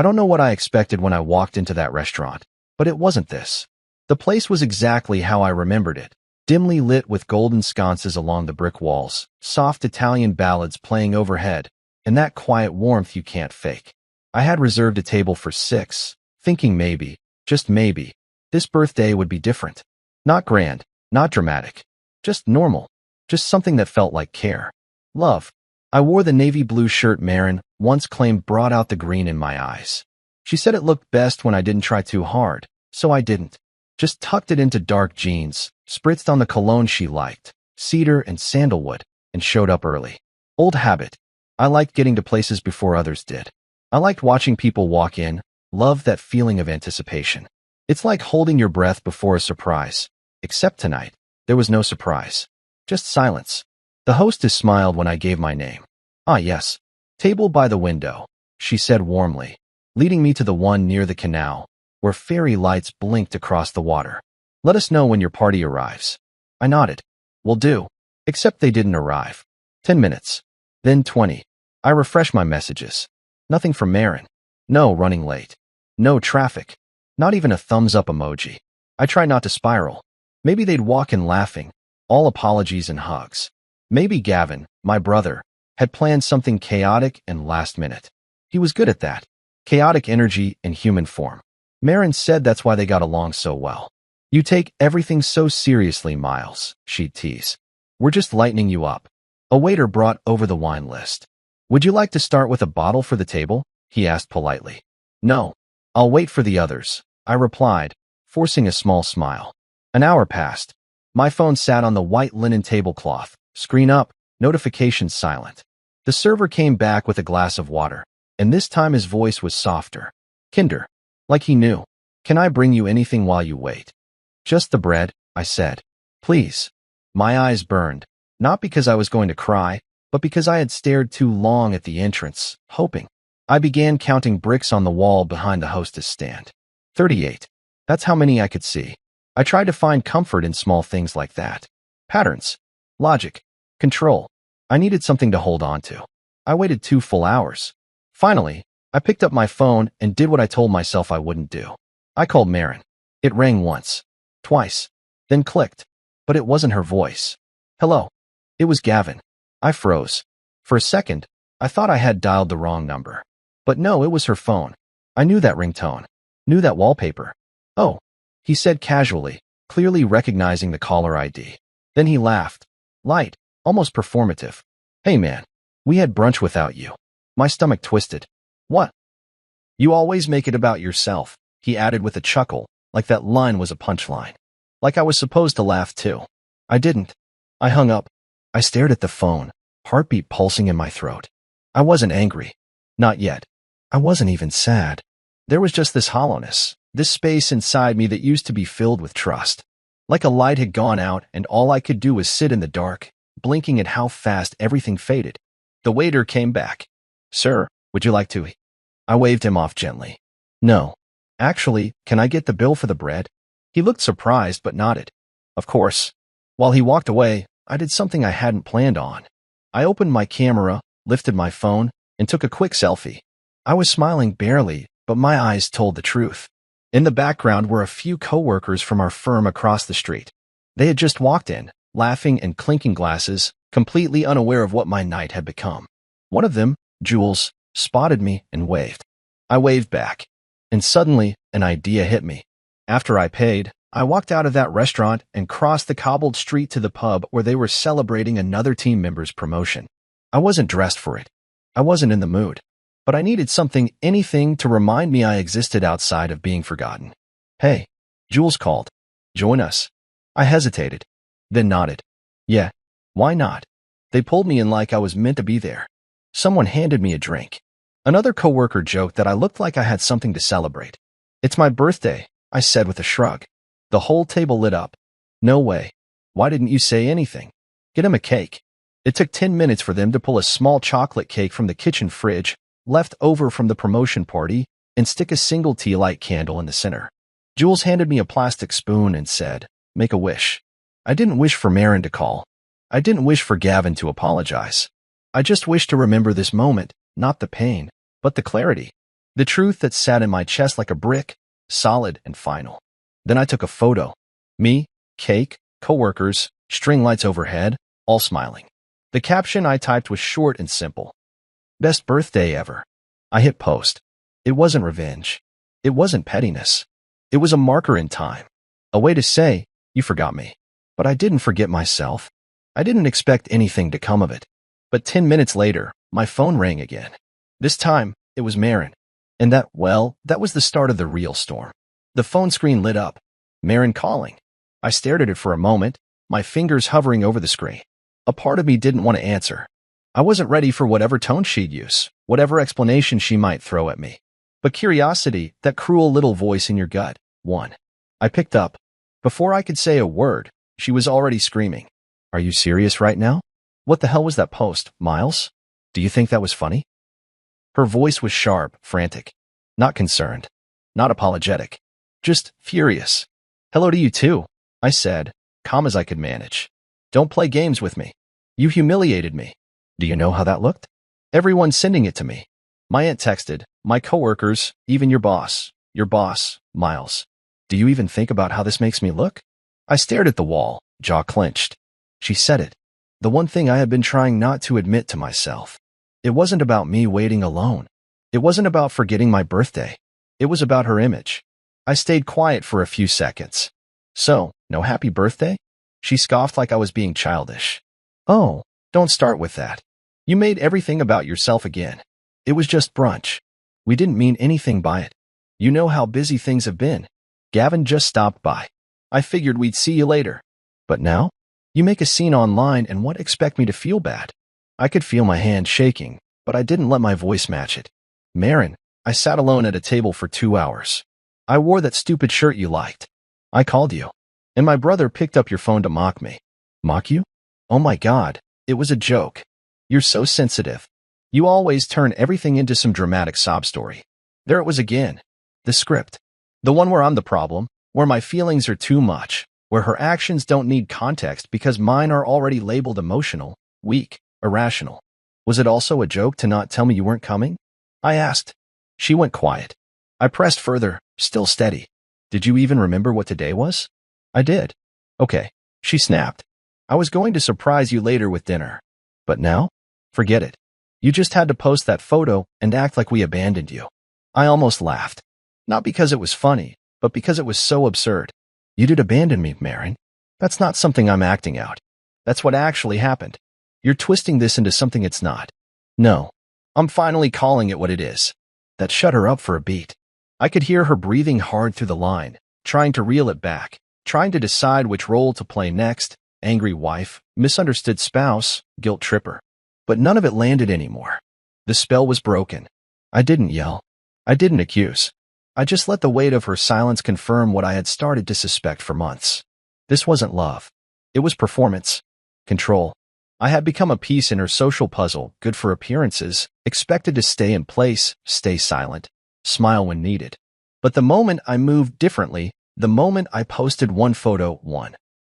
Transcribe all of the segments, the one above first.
I don't know what I expected when I walked into that restaurant, but it wasn't this. The place was exactly how I remembered it, dimly lit with golden sconces along the brick walls, soft Italian ballads playing overhead, and that quiet warmth you can't fake. I had reserved a table for 6, thinking maybe, just maybe, this birthday would be different. Not grand, not dramatic, just normal, just something that felt like care. Love. I wore the navy blue shirt Marin once claimed brought out the green in my eyes. She said it looked best when I didn't try too hard, so I didn't. Just tucked it into dark jeans, spritzed on the cologne she liked, cedar and sandalwood, and showed up early. Old habit. I liked getting to places before others did. I liked watching people walk in, loved that feeling of anticipation. It's like holding your breath before a surprise. Except tonight, there was no surprise. Just silence. The hostess smiled when I gave my name. Ah yes, table by the window, she said warmly, leading me to the one near the canal, where fairy lights blinked across the water. Let us know when your party arrives. I nodded. Will do. Except they didn't arrive. 10 minutes. Then 20. I refreshed my messages. Nothing from Marin. No running late. No traffic. Not even a thumbs up emoji. I tried not to spiral. Maybe they'd walk in laughing, all apologies and hugs. Maybe Gavin, my brother, had planned something chaotic and last minute. He was good at that. Chaotic energy in human form. Marin said that's why they got along so well. You take everything so seriously, Miles, she'd tease. We're just lightening you up. A waiter brought over the wine list. Would you like to start with a bottle for the table? He asked politely. No. I'll wait for the others, I replied, forcing a small smile. An hour passed. My phone sat on the white linen tablecloth, screen up, notifications silent. The server came back with a glass of water, and this time his voice was softer. Kinder. Like he knew. Can I bring you anything while you wait? Just the bread, I said. Please. My eyes burned, not because I was going to cry, but because I had stared too long at the entrance, hoping. I began counting bricks on the wall behind the hostess stand. 38. That's how many I could see. I tried to find comfort in small things like that. Patterns. Logic. Control. I needed something to hold on to. I waited 2 full hours. Finally, I picked up my phone and did what I told myself I wouldn't do. I called Marin. It rang once. Twice. Then clicked. But it wasn't her voice. Hello. It was Gavin. I froze. For a second, I thought I had dialed the wrong number. But no, it was her phone. I knew that ringtone. Knew that wallpaper. Oh, he said casually, clearly recognizing the caller ID. Then he laughed. Light, almost performative. Hey man, we had brunch without you. My stomach twisted. What? You always make it about yourself, he added with a chuckle, like that line was a punchline. Like I was supposed to laugh too. I didn't. I hung up. I stared at the phone, heartbeat pulsing in my throat. I wasn't angry. Not yet. I wasn't even sad. There was just this hollowness, this space inside me that used to be filled with trust. Like a light had gone out and all I could do was sit in the dark, blinking at how fast everything faded. The waiter came back. Sir, would you like to? I waved him off gently. No. Actually, can I get the bill for the bread? He looked surprised but nodded. Of course. While he walked away, I did something I hadn't planned on. I opened my camera, lifted my phone, and took a quick selfie. I was smiling barely, but my eyes told the truth. In the background were a few coworkers from our firm across the street. They had just walked in, laughing and clinking glasses, completely unaware of what my night had become. One of them, Jules, spotted me and waved. I waved back. And suddenly, an idea hit me. After I paid, I walked out of that restaurant and crossed the cobbled street to the pub where they were celebrating another team member's promotion. I wasn't dressed for it. I wasn't in the mood. But I needed something, anything, to remind me I existed outside of being forgotten. Hey, Jules called. Join us. I hesitated, then nodded. Yeah, why not? They pulled me in like I was meant to be there. Someone handed me a drink. Another coworker joked that I looked like I had something to celebrate. It's my birthday, I said with a shrug. The whole table lit up. No way. Why didn't you say anything? Get him a cake. It took 10 minutes for them to pull a small chocolate cake from the kitchen fridge, left over from the promotion party, and stick a single tea light candle in the center. Jules handed me a plastic spoon and said, make a wish. I didn't wish for Marin to call. I didn't wish for Gavin to apologize. I just wished to remember this moment, not the pain, but the clarity. The truth that sat in my chest like a brick, solid and final. Then I took a photo. Me, cake, coworkers, string lights overhead, all smiling. The caption I typed was short and simple. Best birthday ever. I hit post. It wasn't revenge. It wasn't pettiness. It was a marker in time. A way to say, you forgot me. But I didn't forget myself. I didn't expect anything to come of it. But 10 minutes later, my phone rang again. This time, it was Marin. And that was the start of the real storm. The phone screen lit up. Marin calling. I stared at it for a moment, my fingers hovering over the screen. A part of me didn't want to answer. I wasn't ready for whatever tone she'd use, whatever explanation she might throw at me. But curiosity, that cruel little voice in your gut, won. I picked up. Before I could say a word, she was already screaming. Are you serious right now? What the hell was that post, Miles? Do you think that was funny? Her voice was sharp, frantic. Not concerned. Not apologetic. Just furious. Hello to you too, I said, calm as I could manage. Don't play games with me. You humiliated me. Do you know how that looked? Everyone's sending it to me. My aunt texted, my coworkers, even your boss, Miles. Do you even think about how this makes me look? I stared at the wall, jaw clenched. She said it. The one thing I had been trying not to admit to myself. It wasn't about me waiting alone. It wasn't about forgetting my birthday. It was about her image. I stayed quiet for a few seconds. So, no happy birthday? She scoffed like I was being childish. Oh, don't start with that. You made everything about yourself again. It was just brunch. We didn't mean anything by it. You know how busy things have been. Gavin just stopped by. I figured we'd see you later. But now? You make a scene online and what expect me to feel bad? I could feel my hand shaking, but I didn't let my voice match it. Marin, I sat alone at a table for 2 hours. I wore that stupid shirt you liked. I called you. And my brother picked up your phone to mock me. Mock you? Oh my God, it was a joke. You're so sensitive. You always turn everything into some dramatic sob story. There it was again. The script. The one where I'm the problem, where my feelings are too much, where her actions don't need context because mine are already labeled emotional, weak, irrational. Was it also a joke to not tell me you weren't coming? I asked. She went quiet. I pressed further, still steady. Did you even remember what today was? I did. Okay, she snapped. I was going to surprise you later with dinner. But now? Forget it. You just had to post that photo and act like we abandoned you. I almost laughed. Not because it was funny, but because it was so absurd. You did abandon me, Marin. That's not something I'm acting out. That's what actually happened. You're twisting this into something it's not. No, I'm finally calling it what it is. That shut her up for a beat. I could hear her breathing hard through the line, trying to reel it back, trying to decide which role to play next, angry wife, misunderstood spouse, guilt tripper. But none of it landed anymore. The spell was broken. I didn't yell. I didn't accuse. I just let the weight of her silence confirm what I had started to suspect for months. This wasn't love. It was performance. Control. I had become a piece in her social puzzle, good for appearances, expected to stay in place, stay silent, smile when needed. But the moment I moved differently, the moment I posted one photo,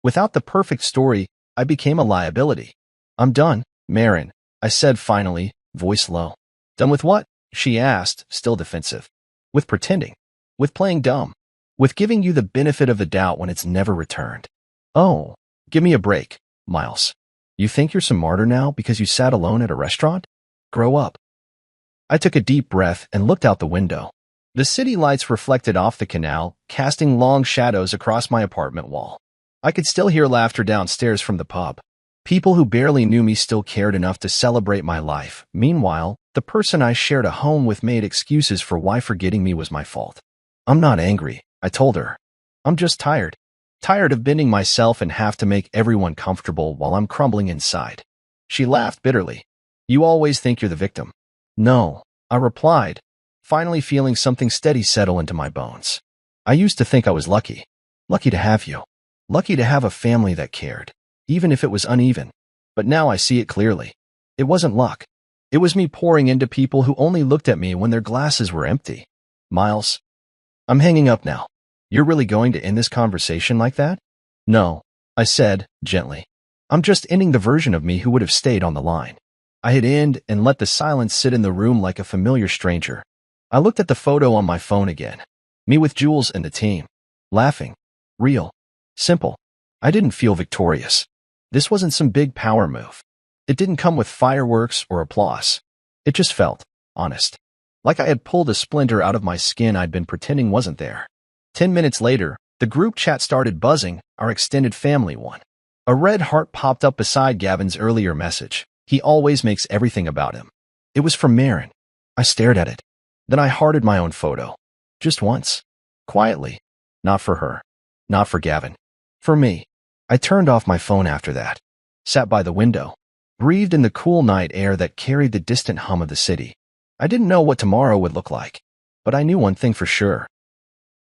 without the perfect story, I became a liability. I'm done, Marin, I said finally, voice low. Done with what? She asked, still defensive. With pretending. With playing dumb. With giving you the benefit of the doubt when it's never returned. Oh, give me a break, Miles. You think you're some martyr now because you sat alone at a restaurant? Grow up. I took a deep breath and looked out the window. The city lights reflected off the canal, casting long shadows across my apartment wall. I could still hear laughter downstairs from the pub. People who barely knew me still cared enough to celebrate my life. Meanwhile, the person I shared a home with made excuses for why forgetting me was my fault. I'm not angry, I told her. I'm just tired. Tired of bending myself in half to make everyone comfortable while I'm crumbling inside. She laughed bitterly. You always think you're the victim. No, I replied, finally feeling something steady settle into my bones. I used to think I was lucky. Lucky to have you. Lucky to have a family that cared, even if it was uneven. But now I see it clearly. It wasn't luck. It was me pouring into people who only looked at me when their glasses were empty. Miles, I'm hanging up now. You're really going to end this conversation like that? No, I said, gently. I'm just ending the version of me who would have stayed on the line. I hit end and let the silence sit in the room like a familiar stranger. I looked at the photo on my phone again. Me with Jules and the team. Laughing. Real. Simple. I didn't feel victorious. This wasn't some big power move. It didn't come with fireworks or applause. It just felt honest. Like I had pulled a splinter out of my skin I'd been pretending wasn't there. 10 minutes later, the group chat started buzzing, our extended family one. A red heart popped up beside Gavin's earlier message. He always makes everything about him. It was from Marin. I stared at it. Then I hearted my own photo. Just once. Quietly. Not for her. Not for Gavin. For me. I turned off my phone after that. Sat by the window. Breathed in the cool night air that carried the distant hum of the city. I didn't know what tomorrow would look like. But I knew one thing for sure.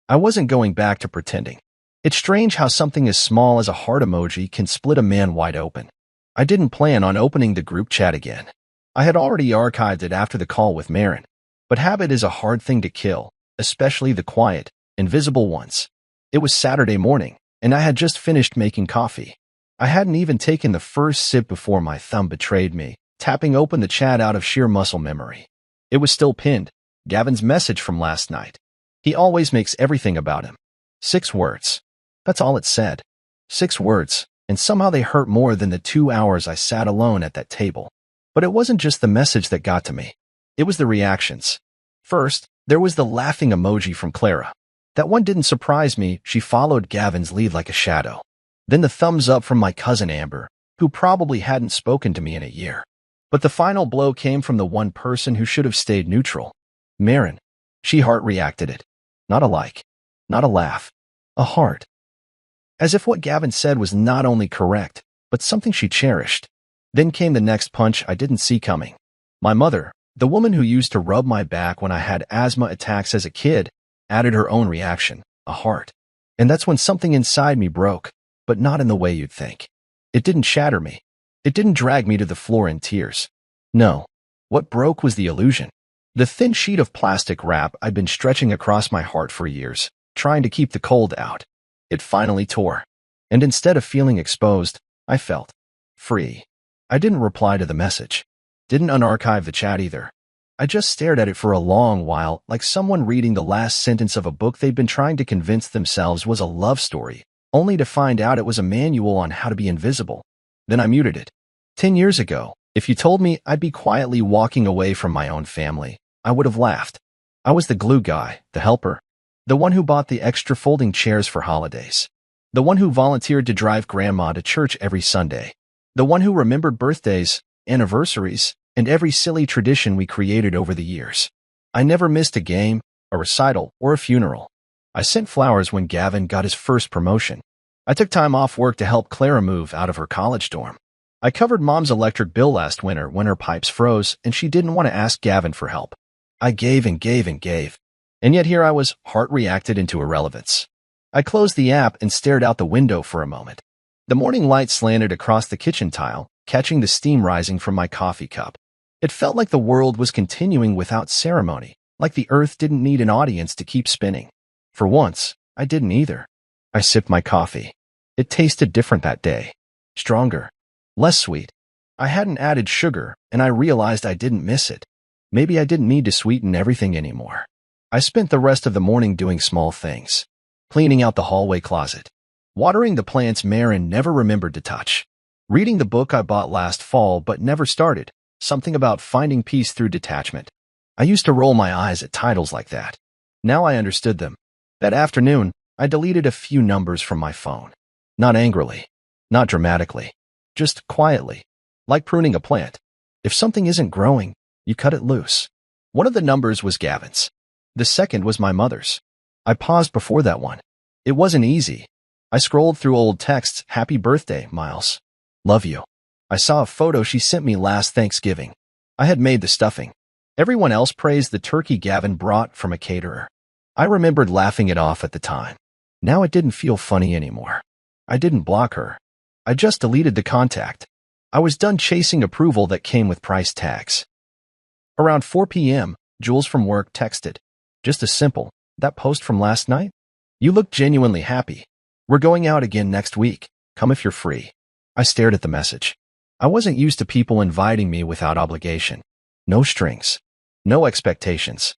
I wasn't going back to pretending. It's strange how something as small as a heart emoji can split a man wide open. I didn't plan on opening the group chat again. I had already archived it after the call with Marin. But habit is a hard thing to kill, especially the quiet, invisible ones. It was Saturday morning, and I had just finished making coffee. I hadn't even taken the first sip before my thumb betrayed me, tapping open the chat out of sheer muscle memory. It was still pinned, Gavin's message from last night. He always makes everything about him. 6 words. That's all it said. 6 words, and somehow they hurt more than the 2 hours I sat alone at that table. But it wasn't just the message that got to me. It was the reactions. First, there was the laughing emoji from Clara. That one didn't surprise me, she followed Gavin's lead like a shadow. Then the thumbs up from my cousin Amber, who probably hadn't spoken to me in a year. But the final blow came from the one person who should have stayed neutral. Marin. She heart-reacted it. Not a like. Not a laugh. A heart. As if what Gavin said was not only correct, but something she cherished. Then came the next punch I didn't see coming. My mother, the woman who used to rub my back when I had asthma attacks as a kid, added her own reaction, a heart. And that's when something inside me broke, but not in the way you'd think. It didn't shatter me. It didn't drag me to the floor in tears. No. What broke was the illusion. The thin sheet of plastic wrap I'd been stretching across my heart for years, trying to keep the cold out. It finally tore. And instead of feeling exposed, I felt free. I didn't reply to the message. Didn't unarchive the chat either. I just stared at it for a long while, like someone reading the last sentence of a book they'd been trying to convince themselves was a love story, only to find out it was a manual on how to be invisible. Then I muted it. 10 years ago, if you told me I'd be quietly walking away from my own family, I would have laughed. I was the glue guy, the helper. The one who bought the extra folding chairs for holidays. The one who volunteered to drive grandma to church every Sunday. The one who remembered birthdays, anniversaries, and every silly tradition we created over the years. I never missed a game, a recital, or a funeral. I sent flowers when Gavin got his first promotion. I took time off work to help Clara move out of her college dorm. I covered Mom's electric bill last winter when her pipes froze and she didn't want to ask Gavin for help. I gave and gave and gave. And yet here I was, heart reacted into irrelevance. I closed the app and stared out the window for a moment. The morning light slanted across the kitchen tile, catching the steam rising from my coffee cup. It felt like the world was continuing without ceremony, like the earth didn't need an audience to keep spinning. For once, I didn't either. I sipped my coffee. It tasted different that day. Stronger. Less sweet. I hadn't added sugar, and I realized I didn't miss it. Maybe I didn't need to sweeten everything anymore. I spent the rest of the morning doing small things. Cleaning out the hallway closet. Watering the plants Marin never remembered to touch. Reading the book I bought last fall but never started. Something about finding peace through detachment. I used to roll my eyes at titles like that. Now I understood them. That afternoon, I deleted a few numbers from my phone. Not angrily. Not dramatically. Just quietly. Like pruning a plant. If something isn't growing, you cut it loose. One of the numbers was Gavin's. The second was my mother's. I paused before that one. It wasn't easy. I scrolled through old texts. Happy birthday, Miles. Love you. I saw a photo she sent me last Thanksgiving. I had made the stuffing. Everyone else praised the turkey Gavin brought from a caterer. I remembered laughing it off at the time. Now it didn't feel funny anymore. I didn't block her. I just deleted the contact. I was done chasing approval that came with price tags. Around 4 p.m., Jules from work texted. Just a simple, that post from last night? You look genuinely happy. We're going out again next week. Come if you're free. I stared at the message. I wasn't used to people inviting me without obligation. No strings. No expectations.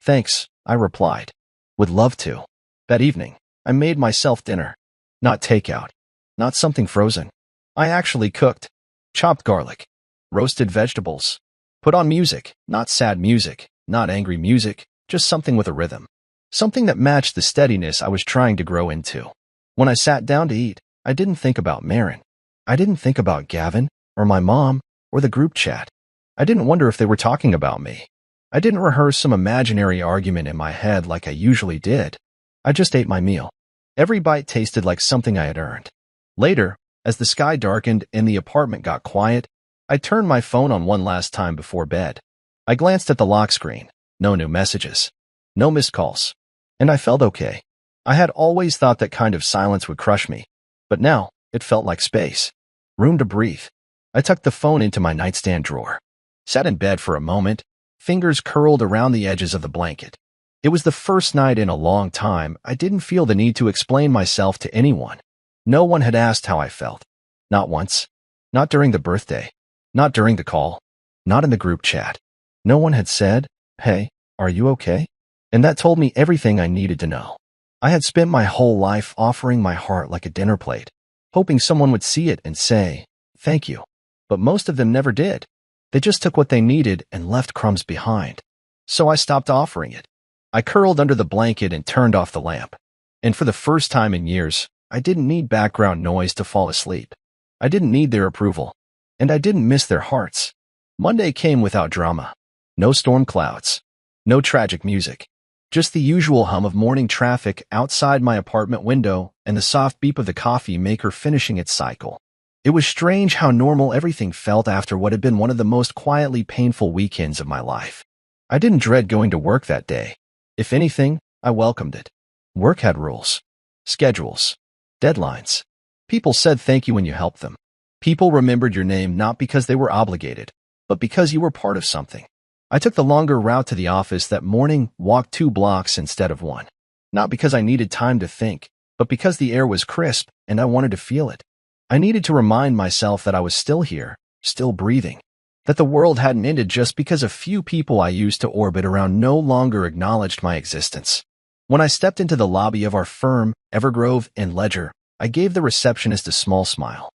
Thanks, I replied. Would love to. That evening, I made myself dinner. Not takeout. Not something frozen. I actually cooked. Chopped garlic. Roasted vegetables. Put on music, not sad music, not angry music, just something with a rhythm. Something that matched the steadiness I was trying to grow into. When I sat down to eat, I didn't think about Marin. I didn't think about Gavin, or my mom, or the group chat. I didn't wonder if they were talking about me. I didn't rehearse some imaginary argument in my head like I usually did. I just ate my meal. Every bite tasted like something I had earned. Later, as the sky darkened and the apartment got quiet, I turned my phone on one last time before bed. I glanced at the lock screen. No new messages. No missed calls. And I felt okay. I had always thought that kind of silence would crush me. But now, it felt like space. Room to breathe. I tucked the phone into my nightstand drawer. Sat in bed for a moment, fingers curled around the edges of the blanket. It was the first night in a long time I didn't feel the need to explain myself to anyone. No one had asked how I felt. Not once. Not during the birthday. Not during the call. Not in the group chat. No one had said, "Hey, are you okay?" And that told me everything I needed to know. I had spent my whole life offering my heart like a dinner plate, hoping someone would see it and say, "Thank you." But most of them never did. They just took what they needed and left crumbs behind. So I stopped offering it. I curled under the blanket and turned off the lamp. And for the first time in years, I didn't need background noise to fall asleep. I didn't need their approval. And I didn't miss their hearts. Monday came without drama. No storm clouds. No tragic music. Just the usual hum of morning traffic outside my apartment window and the soft beep of the coffee maker finishing its cycle. It was strange how normal everything felt after what had been one of the most quietly painful weekends of my life. I didn't dread going to work that day. If anything, I welcomed it. Work had rules. Schedules. Deadlines. People said thank you when you helped them. People remembered your name not because they were obligated, but because you were part of something. I took the longer route to the office that morning, walked 2 blocks instead of 1. Not because I needed time to think, but because the air was crisp and I wanted to feel it. I needed to remind myself that I was still here, still breathing, that the world hadn't ended just because a few people I used to orbit around no longer acknowledged my existence. When I stepped into the lobby of our firm, Evergrove and Ledger, I gave the receptionist a small smile.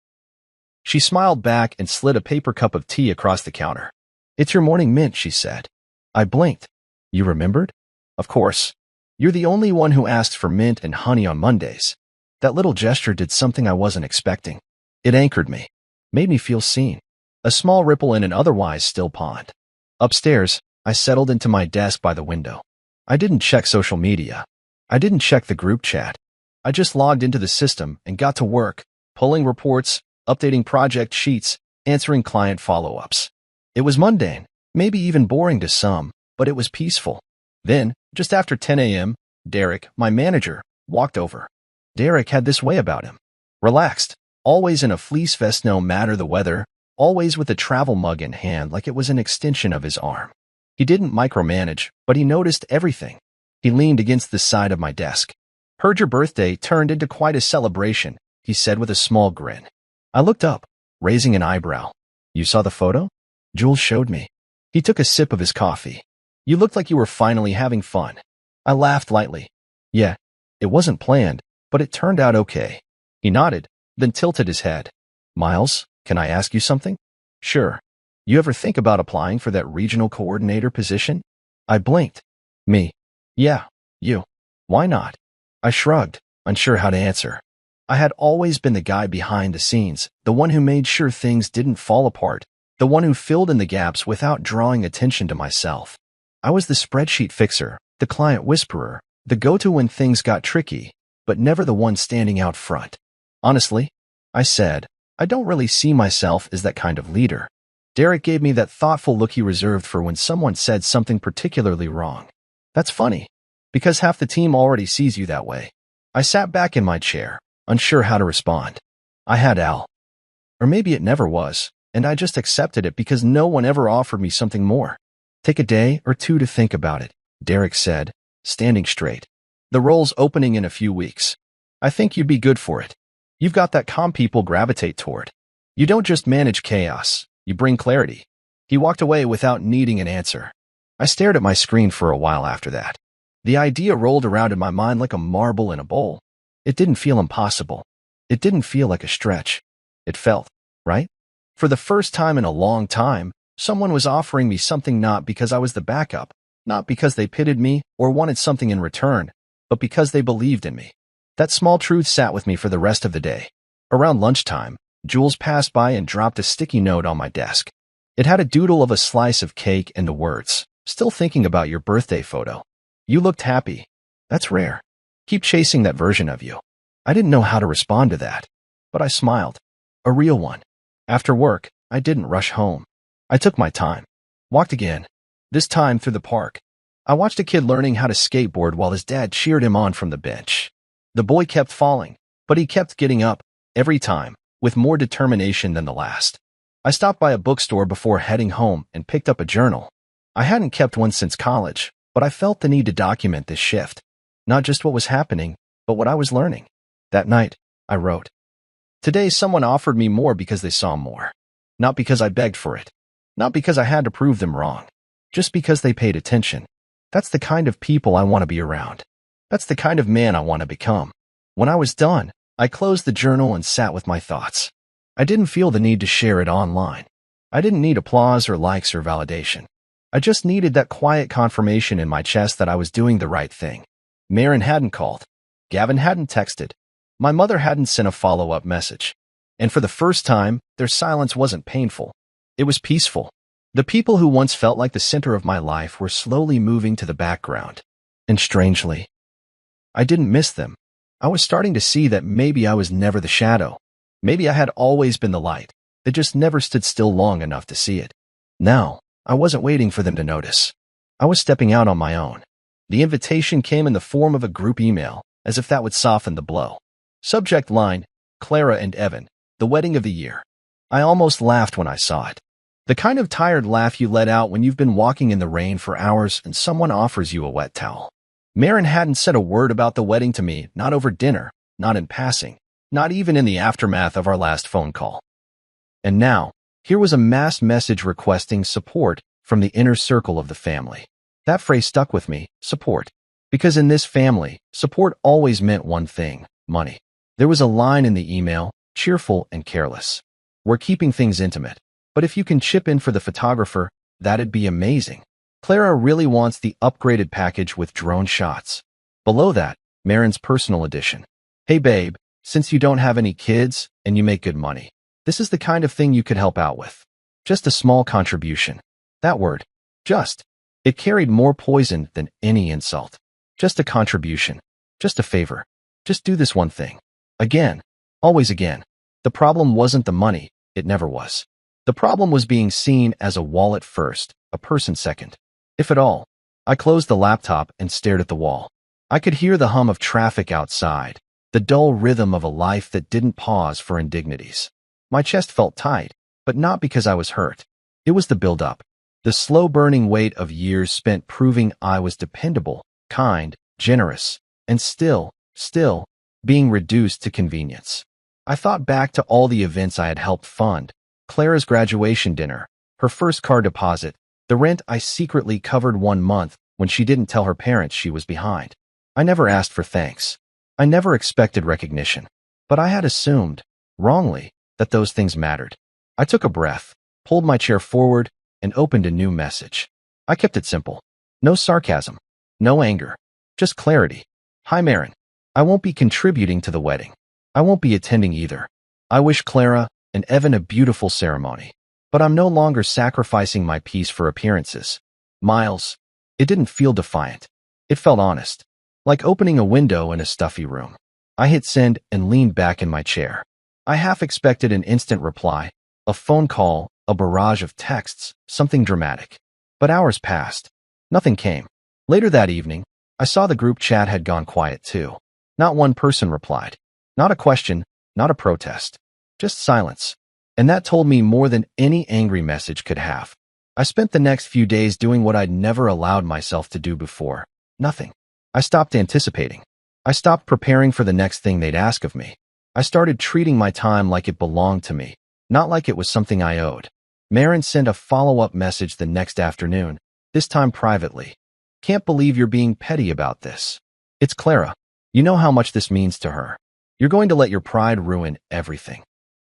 She smiled back and slid a paper cup of tea across the counter. "It's your morning mint," she said. I blinked. "You remembered?" "Of course. You're the only one who asks for mint and honey on Mondays." That little gesture did something I wasn't expecting. It anchored me, made me feel seen. A small ripple in an otherwise still pond. Upstairs, I settled into my desk by the window. I didn't check social media. I didn't check the group chat. I just logged into the system and got to work, pulling reports, updating project sheets, answering client follow-ups. It was mundane, maybe even boring to some, but it was peaceful. Then, just after 10 a.m., Derek, my manager, walked over. Derek had this way about him. Relaxed, always in a fleece vest no matter the weather, always with a travel mug in hand like it was an extension of his arm. He didn't micromanage, but he noticed everything. He leaned against the side of my desk. "Heard your birthday turned into quite a celebration," he said with a small grin. I looked up, raising an eyebrow. "You saw the photo?" Jules showed me. He took a sip of his coffee. "You looked like you were finally having fun." I laughed lightly. "Yeah, it wasn't planned, but it turned out okay." He nodded, then tilted his head. "Miles, can I ask you something?" "Sure. You ever think about applying for that regional coordinator position?" I blinked. "Me? Yeah, you. Why not?" I shrugged, unsure how to answer. I had always been the guy behind the scenes, the one who made sure things didn't fall apart, the one who filled in the gaps without drawing attention to myself. I was the spreadsheet fixer, the client whisperer, the go-to when things got tricky, but never the one standing out front. "Honestly," I said, "I don't really see myself as that kind of leader." Derek gave me that thoughtful look he reserved for when someone said something particularly wrong. "That's funny, because half the team already sees you that way." I sat back in my chair, unsure how to respond. I had Al. Or maybe it never was, and I just accepted it because no one ever offered me something more. "Take a day or 2 to think about it," Derek said, standing straight. "The role's opening in a few weeks. I think you'd be good for it. You've got that calm people gravitate toward. You don't just manage chaos, you bring clarity." He walked away without needing an answer. I stared at my screen for a while after that. The idea rolled around in my mind like a marble in a bowl. It didn't feel impossible. It didn't feel like a stretch. It felt right. For the first time in a long time, someone was offering me something not because I was the backup, not because they pitied me or wanted something in return, but because they believed in me. That small truth sat with me for the rest of the day. Around lunchtime, Jules passed by and dropped a sticky note on my desk. It had a doodle of a slice of cake and the words, "Still thinking about your birthday photo. You looked happy. That's rare. Keep chasing that version of you." I didn't know how to respond to that, but I smiled. A real one. After work, I didn't rush home. I took my time. Walked again. This time through the park. I watched a kid learning how to skateboard while his dad cheered him on from the bench. The boy kept falling, but he kept getting up, every time, with more determination than the last. I stopped by a bookstore before heading home and picked up a journal. I hadn't kept one since college, but I felt the need to document this shift. Not just what was happening, but what I was learning. That night, I wrote, "Today someone offered me more because they saw more. Not because I begged for it. Not because I had to prove them wrong. Just because they paid attention. That's the kind of people I want to be around. That's the kind of man I want to become." When I was done, I closed the journal and sat with my thoughts. I didn't feel the need to share it online. I didn't need applause or likes or validation. I just needed that quiet confirmation in my chest that I was doing the right thing. Marin hadn't called. Gavin hadn't texted. My mother hadn't sent a follow-up message. And for the first time, their silence wasn't painful. It was peaceful. The people who once felt like the center of my life were slowly moving to the background. And strangely, I didn't miss them. I was starting to see that maybe I was never the shadow. Maybe I had always been the light. It just never stood still long enough to see it. Now, I wasn't waiting for them to notice. I was stepping out on my own. The invitation came in the form of a group email, as if that would soften the blow. Subject line, "Clara and Evan, the wedding of the year." I almost laughed when I saw it. The kind of tired laugh you let out when you've been walking in the rain for hours and someone offers you a wet towel. Marin hadn't said a word about the wedding to me, not over dinner, not in passing, not even in the aftermath of our last phone call. And now, here was a mass message requesting support from the inner circle of the family. That phrase stuck with me, support. Because in this family, support always meant one thing, money. There was a line in the email, cheerful and careless. "We're keeping things intimate, but if you can chip in for the photographer, that'd be amazing. Clara really wants the upgraded package with drone shots." Below that, Marin's personal edition. "Hey babe, since you don't have any kids and you make good money, this is the kind of thing you could help out with. Just a small contribution." That word, just. It carried more poison than any insult. Just a contribution. Just a favor. Just do this one thing. Again. Always again. The problem wasn't the money. It never was. The problem was being seen as a wallet first, a person second. If at all. I closed the laptop and stared at the wall. I could hear the hum of traffic outside, the dull rhythm of a life that didn't pause for indignities. My chest felt tight, but not because I was hurt. It was the build-up. The slow-burning weight of years spent proving I was dependable, kind, generous, and still, being reduced to convenience. I thought back to all the events I had helped fund, Clara's graduation dinner, her first car deposit, the rent I secretly covered 1 month when she didn't tell her parents she was behind. I never asked for thanks. I never expected recognition. But I had assumed, wrongly, that those things mattered. I took a breath, pulled my chair forward, and opened a new message. I kept it simple. No sarcasm. No anger. Just clarity. "Hi Marin. I won't be contributing to the wedding. I won't be attending either. I wish Clara and Evan a beautiful ceremony. But I'm no longer sacrificing my peace for appearances. Miles." It didn't feel defiant. It felt honest. Like opening a window in a stuffy room. I hit send and leaned back in my chair. I half expected an instant reply, a phone call, a barrage of texts, something dramatic. But hours passed. Nothing came. Later that evening, I saw the group chat had gone quiet too. Not one person replied. Not a question, not a protest. Just silence. And that told me more than any angry message could have. I spent the next few days doing what I'd never allowed myself to do before. Nothing. I stopped anticipating. I stopped preparing for the next thing they'd ask of me. I started treating my time like it belonged to me, not like it was something I owed. Marin sent a follow-up message the next afternoon, this time privately. Can't believe you're being petty about this. It's Clara. You know how much this means to her. You're going to let your pride ruin everything.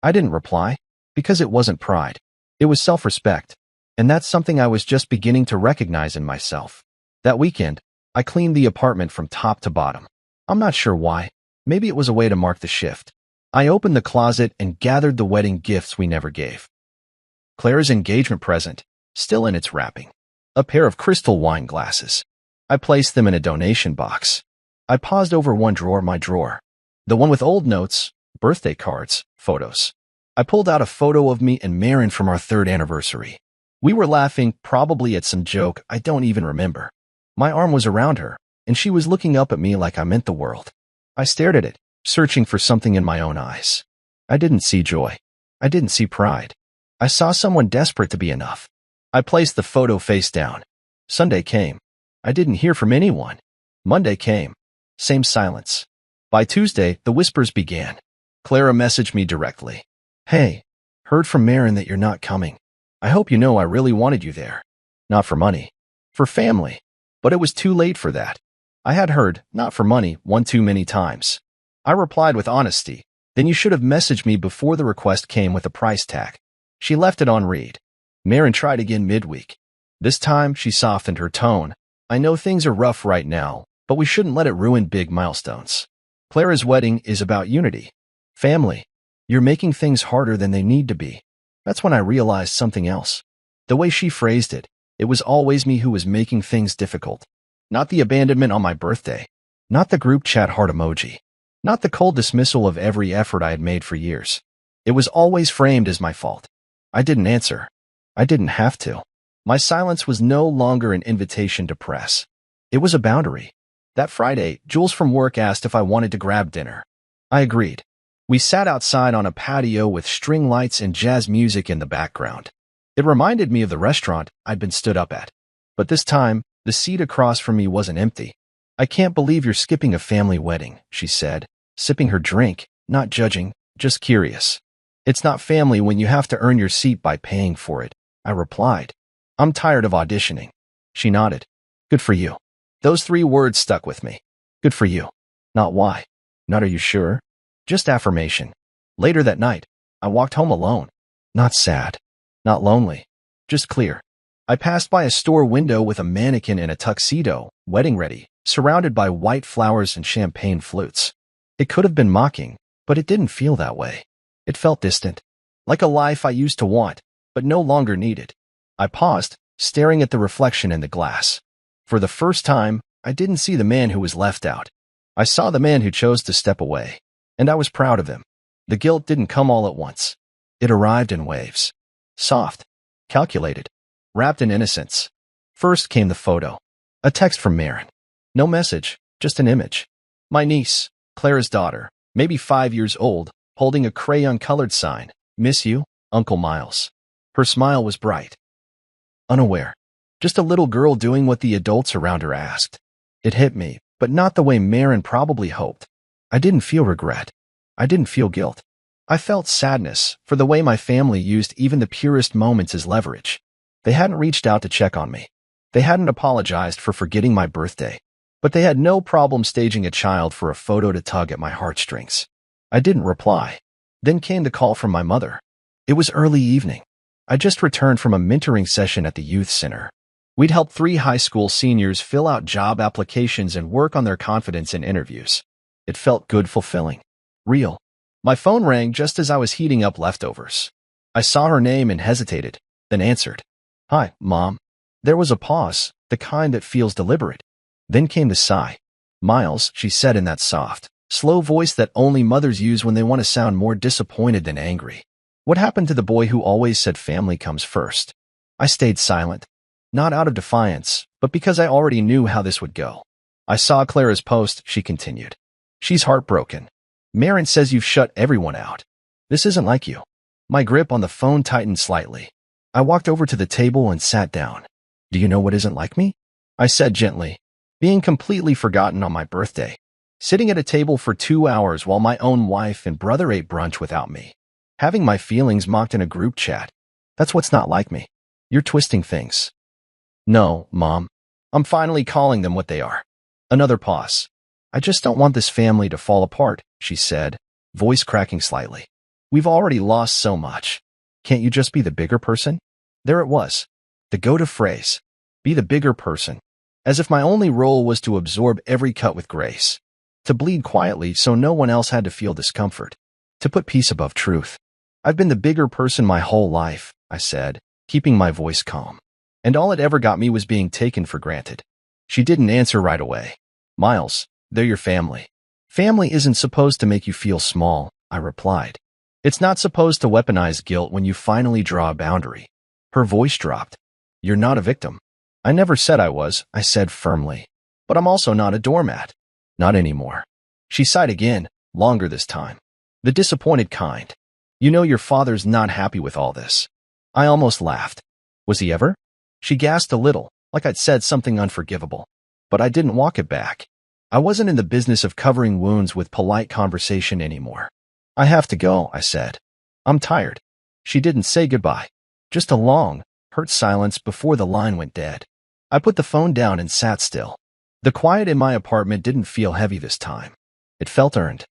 I didn't reply, because it wasn't pride. It was self-respect. And that's something I was just beginning to recognize in myself. That weekend, I cleaned the apartment from top to bottom. I'm not sure why. Maybe it was a way to mark the shift. I opened the closet and gathered the wedding gifts we never gave. Clara's engagement present, still in its wrapping. A pair of crystal wine glasses. I placed them in a donation box. I paused over one drawer, my drawer. The one with old notes, birthday cards, photos. I pulled out a photo of me and Marin from our 3rd anniversary. We were laughing, probably at some joke I don't even remember. My arm was around her, and she was looking up at me like I meant the world. I stared at it, searching for something in my own eyes. I didn't see joy. I didn't see pride. I saw someone desperate to be enough. I placed the photo face down. Sunday came. I didn't hear from anyone. Monday came. Same silence. By Tuesday, the whispers began. Clara messaged me directly. Hey, heard from Marin that you're not coming. I hope you know I really wanted you there. Not for money. For family. But it was too late for that. I had heard, not for money, one too many times. I replied with honesty. Then you should have messaged me before the request came with a price tag. She left it on read. Marin tried again midweek. This time, she softened her tone. I know things are rough right now, but we shouldn't let it ruin big milestones. Clara's wedding is about unity. Family. You're making things harder than they need to be. That's when I realized something else. The way she phrased it, it was always me who was making things difficult. Not the abandonment on my birthday. Not the group chat heart emoji. Not the cold dismissal of every effort I had made for years. It was always framed as my fault. I didn't answer. I didn't have to. My silence was no longer an invitation to press. It was a boundary. That Friday, Jules from work asked if I wanted to grab dinner. I agreed. We sat outside on a patio with string lights and jazz music in the background. It reminded me of the restaurant I'd been stood up at. But this time, the seat across from me wasn't empty. I can't believe you're skipping a family wedding, she said, sipping her drink, not judging, just curious. It's not family when you have to earn your seat by paying for it, I replied. I'm tired of auditioning. She nodded. Good for you. Those 3 words stuck with me. Good for you. Not why. Not are you sure? Just affirmation. Later that night, I walked home alone. Not sad. Not lonely. Just clear. I passed by a store window with a mannequin in a tuxedo, wedding ready, surrounded by white flowers and champagne flutes. It could have been mocking, but it didn't feel that way. It felt distant. Like a life I used to want, but no longer needed. I paused, staring at the reflection in the glass. For the first time, I didn't see the man who was left out. I saw the man who chose to step away. And I was proud of him. The guilt didn't come all at once. It arrived in waves. Soft. Calculated. Wrapped in innocence. First came the photo. A text from Marin. No message, just an image. My niece, Clara's daughter, maybe 5 years old, holding a crayon-colored sign. Miss you, Uncle Miles. Her smile was bright. Unaware. Just a little girl doing what the adults around her asked. It hit me, but not the way Marin probably hoped. I didn't feel regret. I didn't feel guilt. I felt sadness for the way my family used even the purest moments as leverage. They hadn't reached out to check on me. They hadn't apologized for forgetting my birthday. But they had no problem staging a child for a photo to tug at my heartstrings. I didn't reply. Then came the call from my mother. It was early evening. I just returned from a mentoring session at the youth center. We'd helped 3 high school seniors fill out job applications and work on their confidence in interviews. It felt good, fulfilling. Real. My phone rang just as I was heating up leftovers. I saw her name and hesitated, then answered. Hi, Mom. There was a pause, the kind that feels deliberate. Then came the sigh. Miles, she said in that soft, slow voice that only mothers use when they want to sound more disappointed than angry. What happened to the boy who always said family comes first? I stayed silent. Not out of defiance, but because I already knew how this would go. I saw Clara's post, she continued. She's heartbroken. Marin says you've shut everyone out. This isn't like you. My grip on the phone tightened slightly. I walked over to the table and sat down. Do you know what isn't like me? I said gently. Being completely forgotten on my birthday. Sitting at a table for 2 hours while my own wife and brother ate brunch without me. Having my feelings mocked in a group chat. That's what's not like me. You're twisting things. No, Mom. I'm finally calling them what they are. Another pause. I just don't want this family to fall apart, she said, voice cracking slightly. We've already lost so much. Can't you just be the bigger person? There it was. The go-to phrase. Be the bigger person. As if my only role was to absorb every cut with grace. To bleed quietly so no one else had to feel discomfort. To put peace above truth. I've been the bigger person my whole life, I said, keeping my voice calm. And all it ever got me was being taken for granted. She didn't answer right away. Miles, they're your family. Family isn't supposed to make you feel small, I replied. It's not supposed to weaponize guilt when you finally draw a boundary. Her voice dropped. You're not a victim. I never said I was, I said firmly. But I'm also not a doormat. Not anymore. She sighed again, longer this time. The disappointed kind. You know your father's not happy with all this. I almost laughed. Was he ever? She gasped a little, like I'd said something unforgivable. But I didn't walk it back. I wasn't in the business of covering wounds with polite conversation anymore. I have to go, I said. I'm tired. She didn't say goodbye. Just a long, hurt silence before the line went dead. I put the phone down and sat still. The quiet in my apartment didn't feel heavy this time. It felt earned.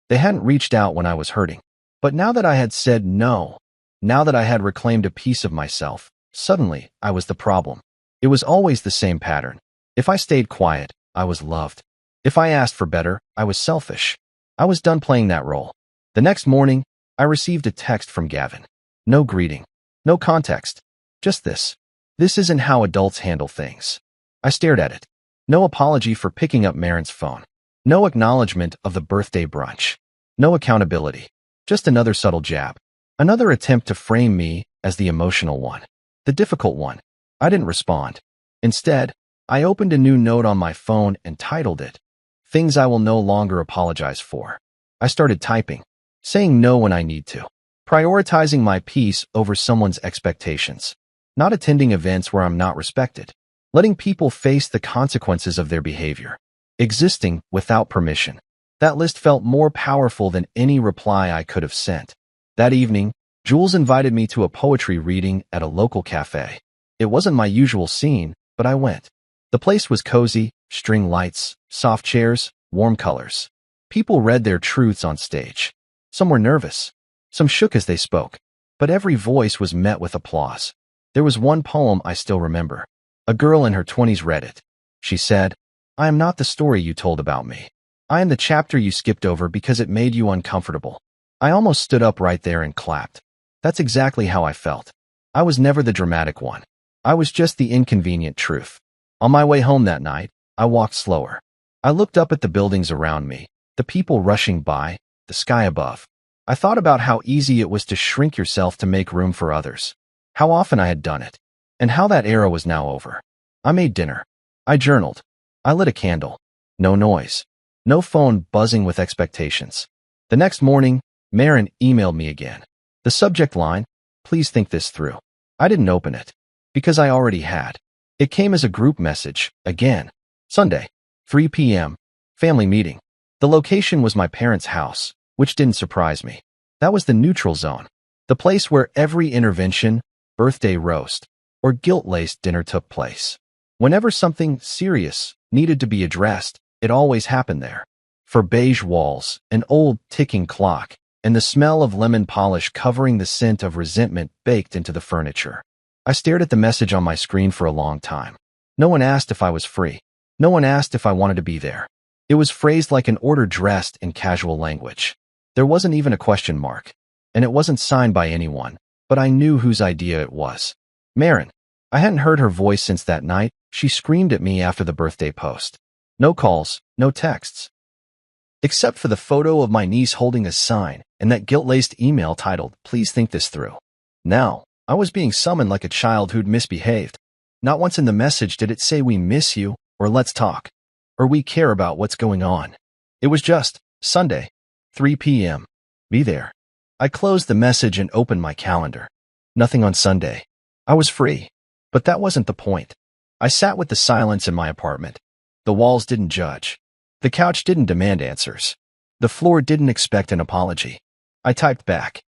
They hadn't reached out when I was hurting. But now that I had said no, now that I had reclaimed a piece of myself, suddenly I was the problem. It was always the same pattern. If I stayed quiet, I was loved. If I asked for better, I was selfish. I was done playing that role. The next morning, I received a text from Gavin. No greeting. No context. Just this. This isn't how adults handle things. I stared at it. No apology for picking up Marin's phone. No acknowledgement of the birthday brunch. No accountability. Just another subtle jab. Another attempt to frame me as the emotional one. The difficult one. I didn't respond. Instead, I opened a new note on my phone and titled it, Things I Will No Longer Apologize For. I started typing, saying no when I need to, prioritizing my peace over someone's expectations, not attending events where I'm not respected, letting people face the consequences of their behavior, existing without permission. That list felt more powerful than any reply I could have sent. That evening, Jules invited me to a poetry reading at a local cafe. It wasn't my usual scene, but I went. The place was cozy, string lights, soft chairs, warm colors. People read their truths on stage. Some were nervous. Some shook as they spoke. But every voice was met with applause. There was one poem I still remember. A girl in her 20s read it. She said, I am not the story you told about me. I am the chapter you skipped over because it made you uncomfortable. I almost stood up right there and clapped. That's exactly how I felt. I was never the dramatic one. I was just the inconvenient truth. On my way home that night, I walked slower. I looked up at the buildings around me, the people rushing by, the sky above. I thought about how easy it was to shrink yourself to make room for others. How often I had done it. And how that era was now over. I made dinner. I journaled. I lit a candle. No noise. No phone buzzing with expectations. The next morning, Marin emailed me again. The subject line, please think this through. I didn't open it. Because I already had. It came as a group message, again. Sunday, 3 p.m., family meeting. The location was my parents' house, which didn't surprise me. That was the neutral zone. The place where every intervention, birthday roast, or guilt-laced dinner took place. Whenever something serious needed to be addressed, it always happened there. For beige walls, an old ticking clock, and the smell of lemon polish covering the scent of resentment baked into the furniture. I stared at the message on my screen for a long time. No one asked if I was free. No one asked if I wanted to be there. It was phrased like an order dressed in casual language. There wasn't even a question mark. And it wasn't signed by anyone, but I knew whose idea it was. Marin. I hadn't heard her voice since that night. She screamed at me after the birthday post. No calls, no texts. Except for the photo of my niece holding a sign and that guilt-laced email titled, Please think this through. Now, I was being summoned like a child who'd misbehaved. Not once in the message did it say we miss you, or let's talk, or we care about what's going on. It was just, Sunday, 3 p.m. Be there. I closed the message and opened my calendar. Nothing on Sunday. I was free. But that wasn't the point. I sat with the silence in my apartment. The walls didn't judge. The couch didn't demand answers. The floor didn't expect an apology. I typed back.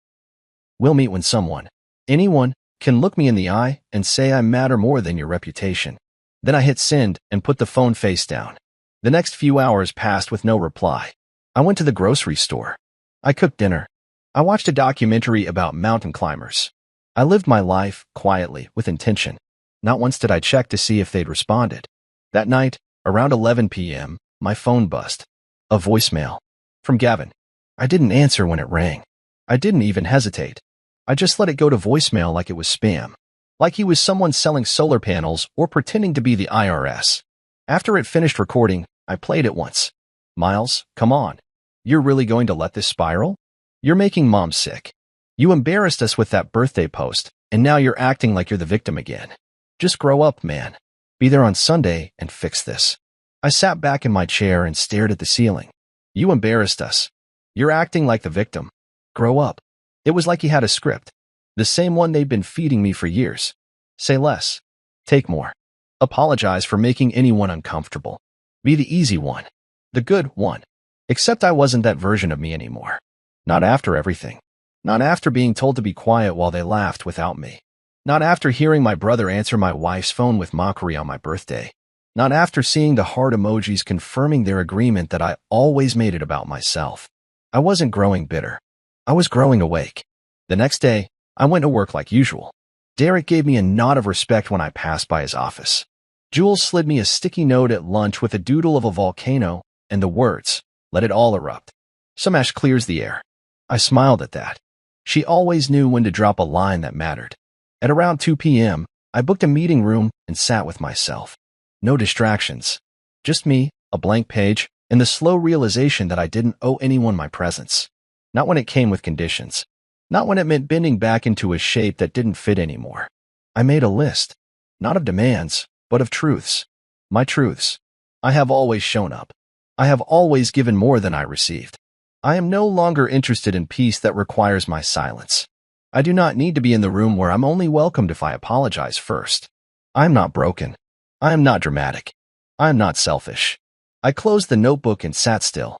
We'll meet when someone, anyone, can look me in the eye and say I matter more than your reputation. Then I hit send and put the phone face down. The next few hours passed with no reply. I went to the grocery store. I cooked dinner. I watched a documentary about mountain climbers. I lived my life quietly, with intention. Not once did I check to see if they'd responded. That night, around 11 p.m., my phone buzzed. A voicemail. From Gavin. I didn't answer when it rang. I didn't even hesitate. I just let it go to voicemail like it was spam. Like he was someone selling solar panels or pretending to be the IRS. After it finished recording, I played it once. Miles, come on. You're really going to let this spiral? You're making Mom sick. You embarrassed us with that birthday post, and now you're acting like you're the victim again. Just grow up, man. Be there on Sunday and fix this. I sat back in my chair and stared at the ceiling. You embarrassed us. You're acting like the victim. Grow up. It was like he had a script. The same one they'd been feeding me for years. Say less. Take more. Apologize for making anyone uncomfortable. Be the easy one. The good one. Except I wasn't that version of me anymore. Not after everything. Not after being told to be quiet while they laughed without me. Not after hearing my brother answer my wife's phone with mockery on my birthday. Not after seeing the heart emojis confirming their agreement that I always made it about myself. I wasn't growing bitter. I was growing awake. The next day, I went to work like usual. Derek gave me a nod of respect when I passed by his office. Jules slid me a sticky note at lunch with a doodle of a volcano and the words, "Let it all erupt. Some ash clears the air." I smiled at that. She always knew when to drop a line that mattered. At around 2 p.m., I booked a meeting room and sat with myself. No distractions. Just me, a blank page, and the slow realization that I didn't owe anyone my presence. Not when it came with conditions. Not when it meant bending back into a shape that didn't fit anymore. I made a list. Not of demands, but of truths. My truths. I have always shown up. I have always given more than I received. I am no longer interested in peace that requires my silence. I do not need to be in the room where I'm only welcomed if I apologize first. I am not broken. I am not dramatic. I am not selfish. I closed the notebook and sat still.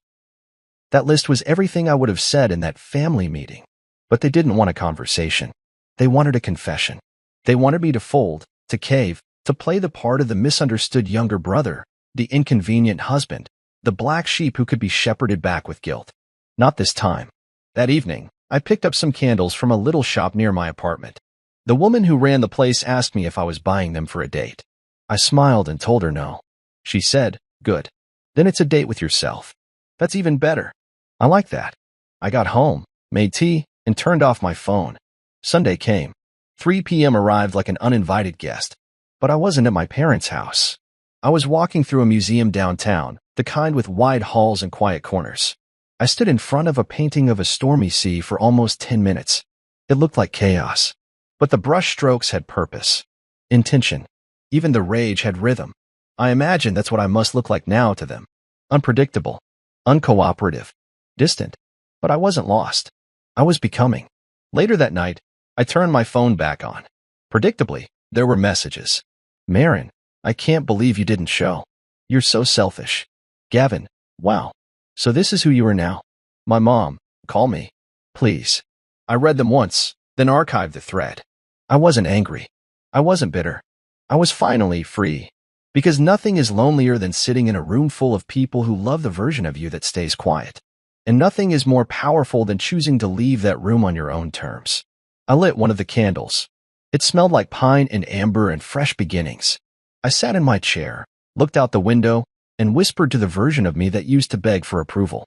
That list was everything I would have said in that family meeting. But they didn't want a conversation. They wanted a confession. They wanted me to fold, to cave, to play the part of the misunderstood younger brother, the inconvenient husband, the black sheep who could be shepherded back with guilt. Not this time. That evening, I picked up some candles from a little shop near my apartment. The woman who ran the place asked me if I was buying them for a date. I smiled and told her no. She said, "Good. Then it's a date with yourself." That's even better. I like that. I got home, made tea, and turned off my phone. Sunday came. 3 p.m. arrived like an uninvited guest. But I wasn't at my parents' house. I was walking through a museum downtown, the kind with wide halls and quiet corners. I stood in front of a painting of a stormy sea for almost 10 minutes. It looked like chaos. But the brush strokes had purpose. Intention. Even the rage had rhythm. I imagined that's what I must look like now to them. Unpredictable. Uncooperative. Distant. But I wasn't lost. I was becoming. Later that night, I turned my phone back on. Predictably, there were messages. "Marin, I can't believe you didn't show. You're so selfish." Gavin, "Wow. So this is who you are now?" My mom, "Call me. Please." I read them once, then archived the thread. I wasn't angry. I wasn't bitter. I was finally free. Because nothing is lonelier than sitting in a room full of people who love the version of you that stays quiet. And nothing is more powerful than choosing to leave that room on your own terms. I lit one of the candles. It smelled like pine and amber and fresh beginnings. I sat in my chair, looked out the window, and whispered to the version of me that used to beg for approval.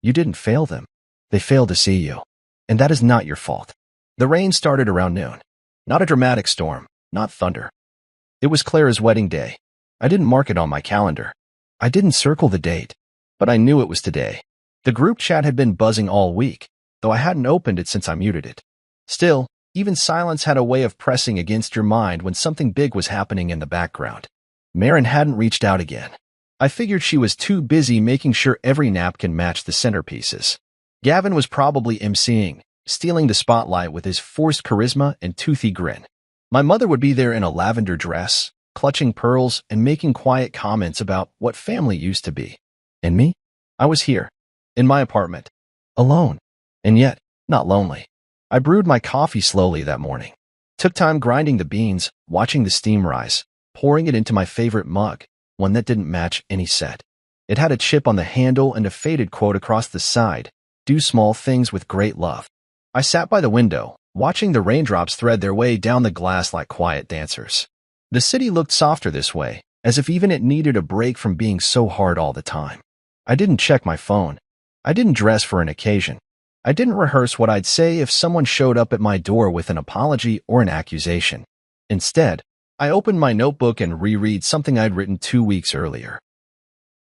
You didn't fail them. They failed to see you. And that is not your fault. The rain started around noon. Not a dramatic storm, not thunder. It was Clara's wedding day. I didn't mark it on my calendar. I didn't circle the date, but I knew it was today. The group chat had been buzzing all week, though I hadn't opened it since I muted it. Still, even silence had a way of pressing against your mind when something big was happening in the background. Marin hadn't reached out again. I figured she was too busy making sure every napkin matched the centerpieces. Gavin was probably emceeing, stealing the spotlight with his forced charisma and toothy grin. My mother would be there in a lavender dress, clutching pearls and making quiet comments about what family used to be. And me? I was here, in my apartment, alone, and yet not lonely. I brewed my coffee slowly that morning. Took time grinding the beans, watching the steam rise, pouring it into my favorite mug, one that didn't match any set. It had a chip on the handle and a faded quote across the side, "Do small things with great love." I sat by the window, watching the raindrops thread their way down the glass like quiet dancers. The city looked softer this way, as if even it needed a break from being so hard all the time. I didn't check my phone. I didn't dress for an occasion. I didn't rehearse what I'd say if someone showed up at my door with an apology or an accusation. Instead, I opened my notebook and reread something I'd written 2 weeks earlier.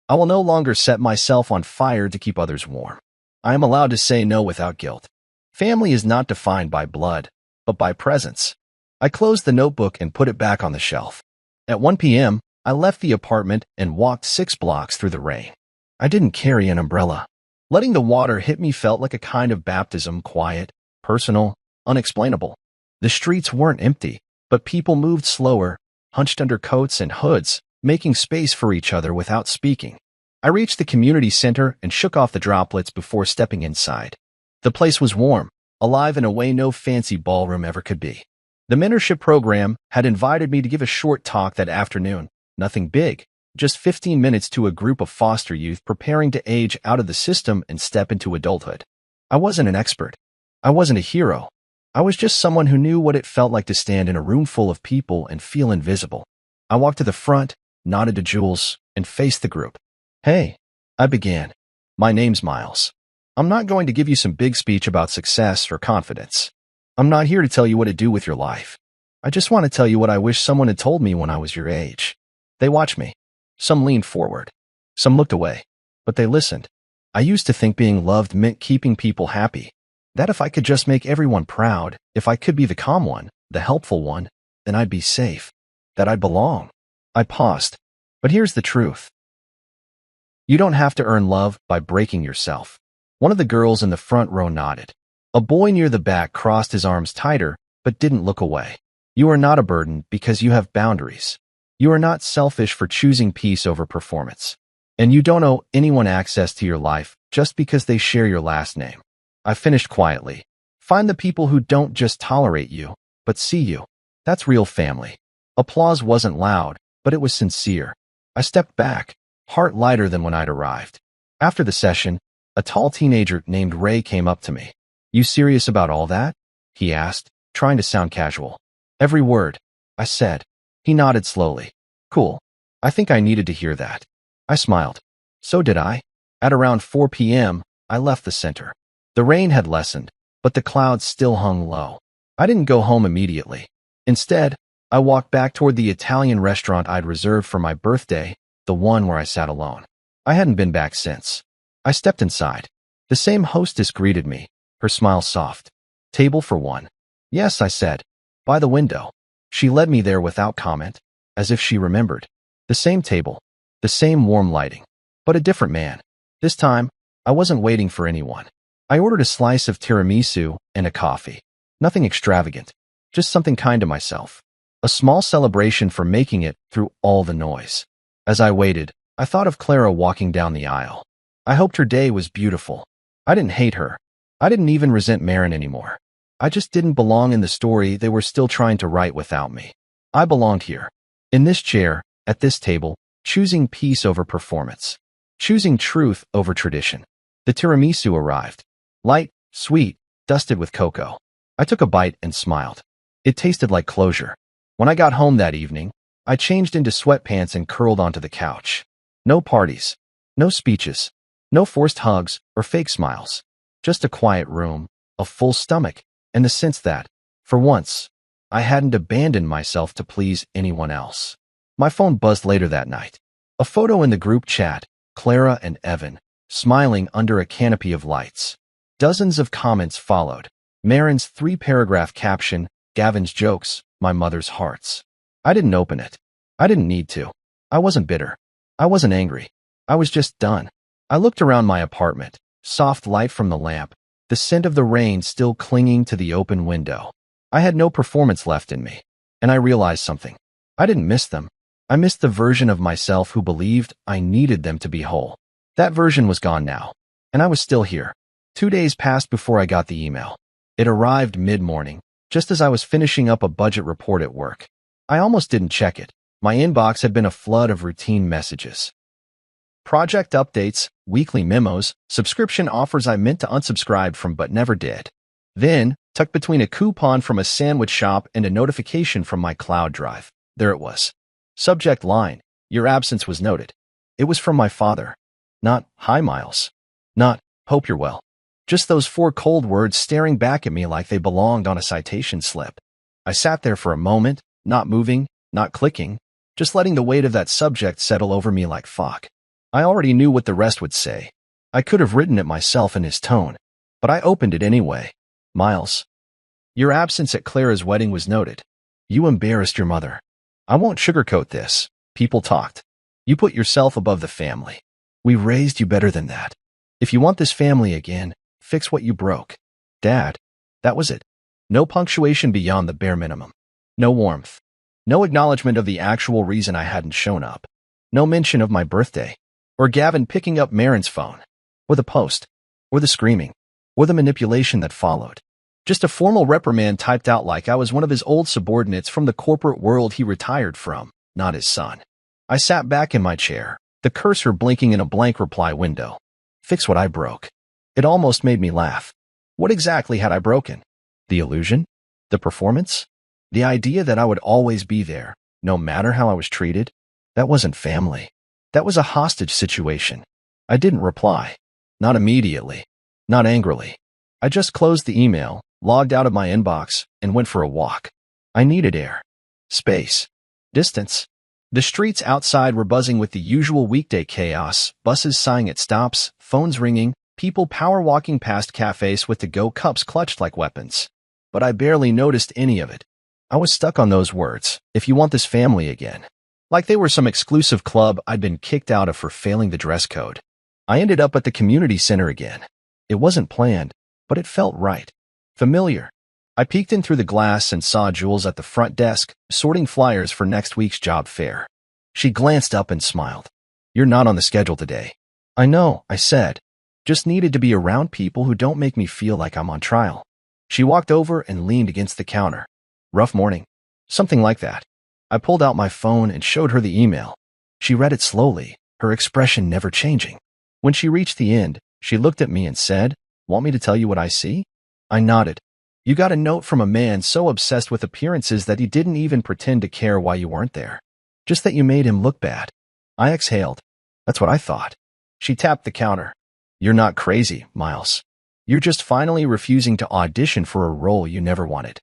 I will no longer set myself on fire to keep others warm. I am allowed to say no without guilt. Family is not defined by blood, but by presence. I closed the notebook and put it back on the shelf. At 1 p.m., I left the apartment and walked 6 blocks through the rain. I didn't carry an umbrella. Letting the water hit me felt like a kind of baptism, quiet, personal, unexplainable. The streets weren't empty, but people moved slower, hunched under coats and hoods, making space for each other without speaking. I reached the community center and shook off the droplets before stepping inside. The place was warm, alive in a way no fancy ballroom ever could be. The mentorship program had invited me to give a short talk that afternoon. Nothing big, just 15 minutes to a group of foster youth preparing to age out of the system and step into adulthood. I wasn't an expert. I wasn't a hero. I was just someone who knew what it felt like to stand in a room full of people and feel invisible. I walked to the front, nodded to Jules, and faced the group. "Hey," I began. "My name's Miles. I'm not going to give you some big speech about success or confidence. I'm not here to tell you what to do with your life. I just want to tell you what I wish someone had told me when I was your age." They watched me. Some leaned forward. Some looked away. But they listened. I used to think being loved meant keeping people happy. That if I could just make everyone proud, if I could be the calm one, the helpful one, then I'd be safe. That I'd belong. I paused. But here's the truth. You don't have to earn love by breaking yourself. One of the girls in the front row nodded. A boy near the back crossed his arms tighter, but didn't look away. You are not a burden because you have boundaries. You are not selfish for choosing peace over performance. And you don't owe anyone access to your life just because they share your last name. I finished quietly. Find the people who don't just tolerate you, but see you. That's real family. Applause wasn't loud, but it was sincere. I stepped back, heart lighter than when I'd arrived. After the session, a tall teenager named Ray came up to me. "You serious about all that?" he asked, trying to sound casual. "Every word," I said. He nodded slowly. "Cool. I think I needed to hear that." I smiled. So did I. At around 4 p.m., I left the center. The rain had lessened, but the clouds still hung low. I didn't go home immediately. Instead, I walked back toward the Italian restaurant I'd reserved for my birthday, the one where I sat alone. I hadn't been back since. I stepped inside. The same hostess greeted me, her smile soft. "Table for one?" "Yes," I said. "By the window." She led me there without comment, as if she remembered. The same table, the same warm lighting, but a different man. This time, I wasn't waiting for anyone. I ordered a slice of tiramisu and a coffee. Nothing extravagant, just something kind to myself. A small celebration for making it through all the noise. As I waited, I thought of Clara walking down the aisle. I hoped her day was beautiful. I didn't hate her. I didn't even resent Marin anymore. I just didn't belong in the story they were still trying to write without me. I belonged here, in this chair, at this table, choosing peace over performance, choosing truth over tradition. The tiramisu arrived. Light, sweet, dusted with cocoa. I took a bite and smiled. It tasted like closure. When I got home that evening, I changed into sweatpants and curled onto the couch. No parties, no speeches, no forced hugs or fake smiles. Just a quiet room, a full stomach, and the sense that, for once, I hadn't abandoned myself to please anyone else. My phone buzzed later that night. A photo in the group chat, Clara and Evan, smiling under a canopy of lights. Dozens of comments followed. Marin's 3-paragraph caption, "Gavin's jokes, my mother's hearts." I didn't open it. I didn't need to. I wasn't bitter. I wasn't angry. I was just done. I looked around my apartment, soft light from the lamp, the scent of the rain still clinging to the open window. I had no performance left in me, and I realized something. I didn't miss them. I missed the version of myself who believed I needed them to be whole. That version was gone now, and I was still here. 2 days passed before I got the email. It arrived mid-morning, just as I was finishing up a budget report at work. I almost didn't check it. My inbox had been a flood of routine messages. Project updates, weekly memos, subscription offers I meant to unsubscribe from but never did. Then, tucked between a coupon from a sandwich shop and a notification from my cloud drive, there it was. Subject line, your absence was noted. It was from my father. Not, hi Miles. Not, hope you're well. Just those 4 cold words staring back at me like they belonged on a citation slip. I sat there for a moment, not moving, not clicking, just letting the weight of that subject settle over me like fog. I already knew what the rest would say. I could have written it myself in his tone, but I opened it anyway. Miles, your absence at Clara's wedding was noted. You embarrassed your mother. I won't sugarcoat this. People talked. You put yourself above the family. We raised you better than that. If you want this family again, fix what you broke. Dad, that was it. No punctuation beyond the bare minimum. No warmth. No acknowledgement of the actual reason I hadn't shown up. No mention of my birthday. Or Gavin picking up Marin's phone. Or the post. Or the screaming. Or the manipulation that followed. Just a formal reprimand typed out like I was one of his old subordinates from the corporate world he retired from, not his son. I sat back in my chair, the cursor blinking in a blank reply window. Fix what I broke. It almost made me laugh. What exactly had I broken? The illusion? The performance? The idea that I would always be there, no matter how I was treated? That wasn't family. That was a hostage situation. I didn't reply. Not immediately. Not angrily. I just closed the email, logged out of my inbox, and went for a walk. I needed air. Space. Distance. The streets outside were buzzing with the usual weekday chaos, buses sighing at stops, phones ringing, people power walking past cafes with to-go cups clutched like weapons. But I barely noticed any of it. I was stuck on those words, if you want this family again. Like they were some exclusive club I'd been kicked out of for failing the dress code. I ended up at the community center again. It wasn't planned, but it felt right. Familiar. I peeked in through the glass and saw Jules at the front desk, sorting flyers for next week's job fair. She glanced up and smiled. You're not on the schedule today. I know, I said. Just needed to be around people who don't make me feel like I'm on trial. She walked over and leaned against the counter. Rough morning. Something like that. I pulled out my phone and showed her the email. She read it slowly, her expression never changing. When she reached the end, she looked at me and said, Want me to tell you what I see? I nodded. You got a note from a man so obsessed with appearances that he didn't even pretend to care why you weren't there. Just that you made him look bad. I exhaled. That's what I thought. She tapped the counter. You're not crazy, Miles. You're just finally refusing to audition for a role you never wanted.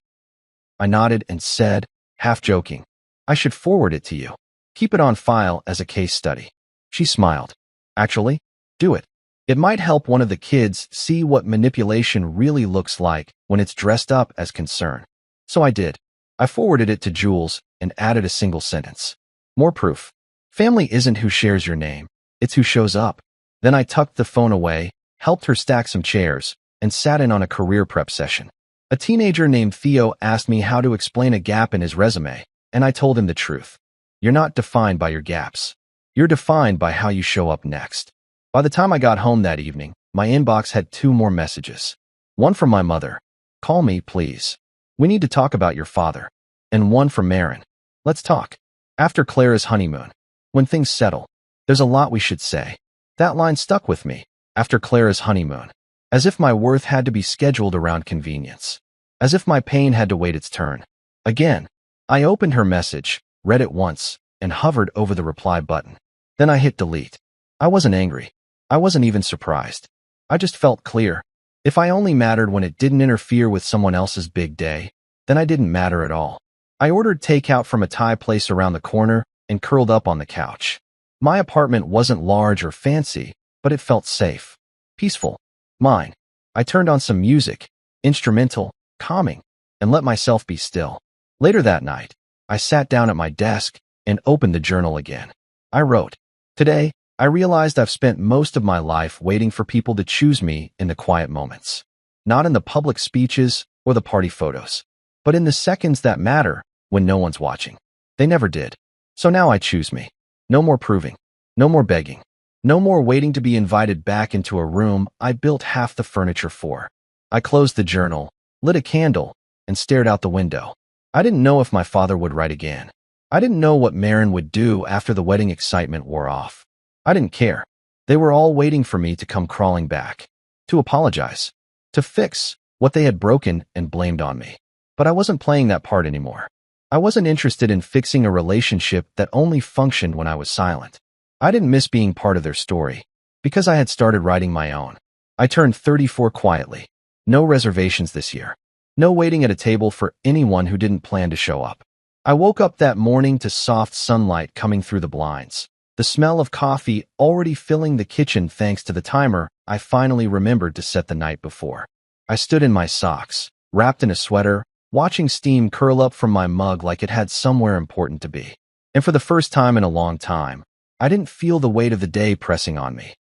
I nodded and said, half joking, I should forward it to you. Keep it on file as a case study. She smiled. Actually, do it. It might help one of the kids see what manipulation really looks like when it's dressed up as concern. So I did. I forwarded it to Jules and added a single sentence. More proof. Family isn't who shares your name, it's who shows up. Then I tucked the phone away, helped her stack some chairs, and sat in on a career prep session. A teenager named Theo asked me how to explain a gap in his resume, and I told him the truth. You're not defined by your gaps. You're defined by how you show up next. By the time I got home that evening, my inbox had 2 more messages. One from my mother. Call me, please. We need to talk about your father. And one from Marin. Let's talk. After Clara's honeymoon. When things settle. There's a lot we should say. That line stuck with me. After Clara's honeymoon. As if my worth had to be scheduled around convenience. As if my pain had to wait its turn. Again. I opened her message, read it once, and hovered over the reply button. Then I hit delete. I wasn't angry. I wasn't even surprised. I just felt clear. If I only mattered when it didn't interfere with someone else's big day, then I didn't matter at all. I ordered takeout from a Thai place around the corner and curled up on the couch. My apartment wasn't large or fancy, but it felt safe. Peaceful. Mine. I turned on some music, instrumental, calming, and let myself be still. Later that night, I sat down at my desk and opened the journal again. I wrote, Today, I realized I've spent most of my life waiting for people to choose me in the quiet moments. Not in the public speeches or the party photos, but in the seconds that matter when no one's watching. They never did. So now I choose me. No more proving. No more begging. No more waiting to be invited back into a room I built half the furniture for. I closed the journal, lit a candle, and stared out the window. I didn't know if my father would write again. I didn't know what Marin would do after the wedding excitement wore off. I didn't care. They were all waiting for me to come crawling back, to apologize, to fix what they had broken and blamed on me. But I wasn't playing that part anymore. I wasn't interested in fixing a relationship that only functioned when I was silent. I didn't miss being part of their story, because I had started writing my own. I turned 34 quietly. No reservations this year. No waiting at a table for anyone who didn't plan to show up. I woke up that morning to soft sunlight coming through the blinds. The smell of coffee already filling the kitchen thanks to the timer I finally remembered to set the night before. I stood in my socks, wrapped in a sweater, watching steam curl up from my mug like it had somewhere important to be. And for the first time in a long time, I didn't feel the weight of the day pressing on me.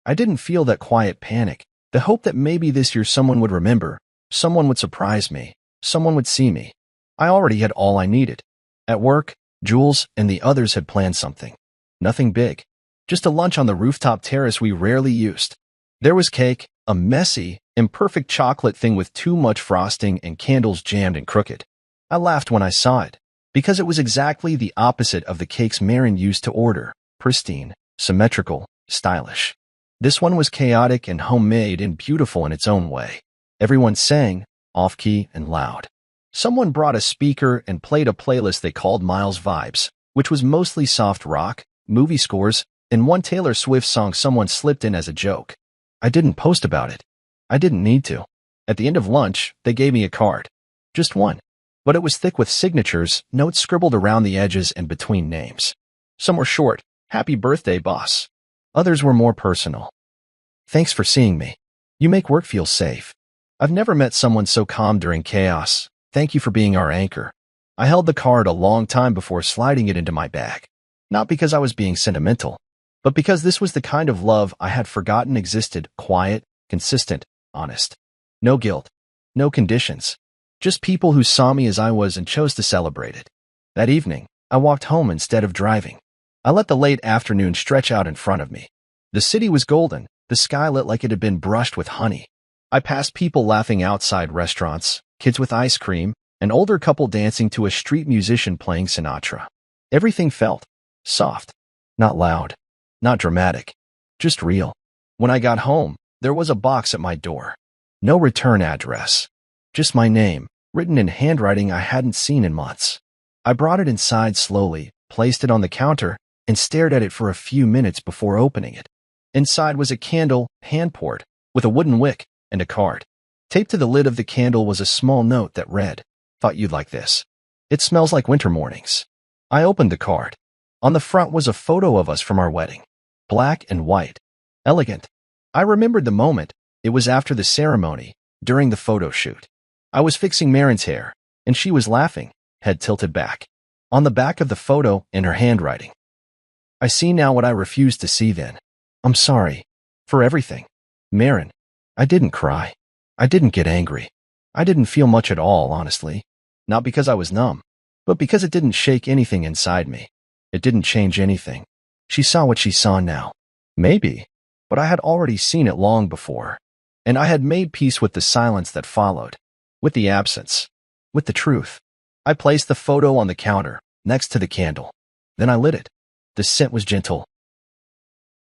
I didn't feel that quiet panic, the hope that maybe this year someone would remember, someone would surprise me, someone would see me. I already had all I needed. At work, Jules and the others had planned something. Nothing big. Just a lunch on the rooftop terrace we rarely used. There was cake, a messy, imperfect chocolate thing with too much frosting and candles jammed and crooked. I laughed when I saw it, because it was exactly the opposite of the cakes Marin used to order, pristine, symmetrical, stylish. This one was chaotic and homemade and beautiful in its own way. Everyone sang, off-key and loud. Someone brought a speaker and played a playlist they called Miles Vibes, which was mostly soft rock, movie scores, and one Taylor Swift song someone slipped in as a joke. I didn't post about it. I didn't need to. At the end of lunch, they gave me a card. Just one. But it was thick with signatures, notes scribbled around the edges and between names. Some were short, "Happy birthday, boss." Others were more personal. "Thanks for seeing me. You make work feel safe. I've never met someone so calm during chaos. Thank you for being our anchor." I held the card a long time before sliding it into my bag. Not because I was being sentimental, but because this was the kind of love I had forgotten existed, quiet, consistent, honest. No guilt. No conditions. Just people who saw me as I was and chose to celebrate it. That evening, I walked home instead of driving. I let the late afternoon stretch out in front of me. The city was golden, the sky lit like it had been brushed with honey. I passed people laughing outside restaurants, kids with ice cream, an older couple dancing to a street musician playing Sinatra. Everything felt soft, not loud, not dramatic, just real. When I got home, there was a box at my door. No return address. Just my name, written in handwriting I hadn't seen in months. I brought it inside slowly, placed it on the counter, and stared at it for a few minutes before opening it. Inside was a candle, hand-poured, with a wooden wick and a card. Taped to the lid of the candle was a small note that read, "Thought you'd like this. It smells like winter mornings." I opened the card. On the front was a photo of us from our wedding. Black and white. Elegant. I remembered the moment. It was after the ceremony, during the photo shoot. I was fixing Marin's hair, and she was laughing, head tilted back. On the back of the photo, in her handwriting. I see now what I refused to see then. "I'm sorry. For everything. Marin." I didn't cry. I didn't get angry. I didn't feel much at all, honestly. Not because I was numb, but because it didn't shake anything inside me. It didn't change anything. She saw what she saw now. Maybe. But I had already seen it long before. And I had made peace with the silence that followed. With the absence. With the truth. I placed the photo on the counter, next to the candle. Then I lit it. The scent was gentle.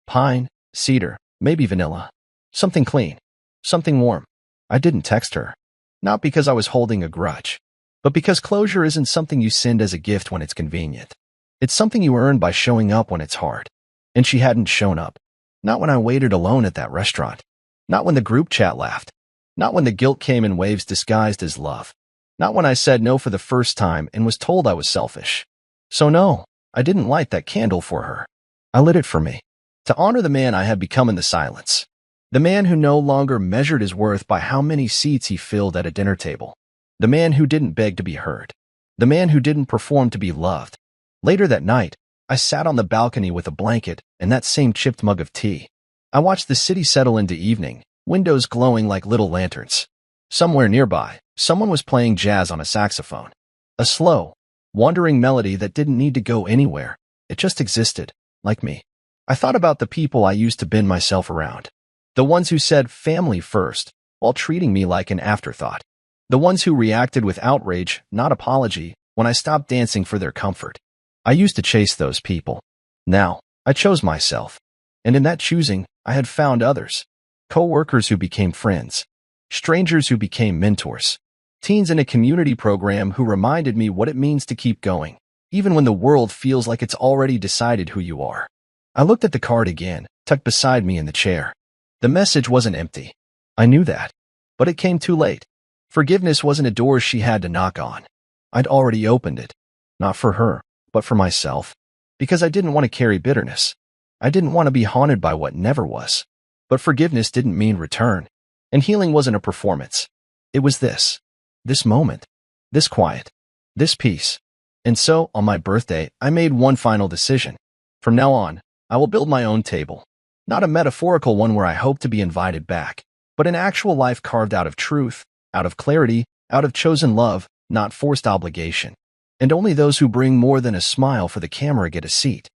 Pine, cedar, maybe vanilla. Something clean. Something warm. I didn't text her. Not because I was holding a grudge, but because closure isn't something you send as a gift when it's convenient. It's something you earn by showing up when it's hard. And she hadn't shown up. Not when I waited alone at that restaurant. Not when the group chat laughed. Not when the guilt came in waves disguised as love. Not when I said no for the first time and was told I was selfish. So no, I didn't light that candle for her. I lit it for me. To honor the man I had become in the silence. The man who no longer measured his worth by how many seats he filled at a dinner table. The man who didn't beg to be heard. The man who didn't perform to be loved. Later that night, I sat on the balcony with a blanket and that same chipped mug of tea. I watched the city settle into evening, windows glowing like little lanterns. Somewhere nearby, someone was playing jazz on a saxophone. A slow, wandering melody that didn't need to go anywhere. It just existed, like me. I thought about the people I used to bend myself around. The ones who said family first, while treating me like an afterthought. The ones who reacted with outrage, not apology, when I stopped dancing for their comfort. I used to chase those people. Now, I chose myself. And in that choosing, I had found others. Co-workers who became friends. Strangers who became mentors. Teens in a community program who reminded me what it means to keep going, even when the world feels like it's already decided who you are. I looked at the card again, tucked beside me in the chair. The message wasn't empty. I knew that. But it came too late. Forgiveness wasn't a door she had to knock on. I'd already opened it. Not for her, but for myself. Because I didn't want to carry bitterness. I didn't want to be haunted by what never was. But forgiveness didn't mean return. And healing wasn't a performance. It was this. This moment. This quiet. This peace. And so, on my birthday, I made one final decision. From now on, I will build my own table. Not a metaphorical one where I hope to be invited back, but an actual life carved out of truth, out of clarity, out of chosen love, not forced obligation. And only those who bring more than a smile for the camera get a seat.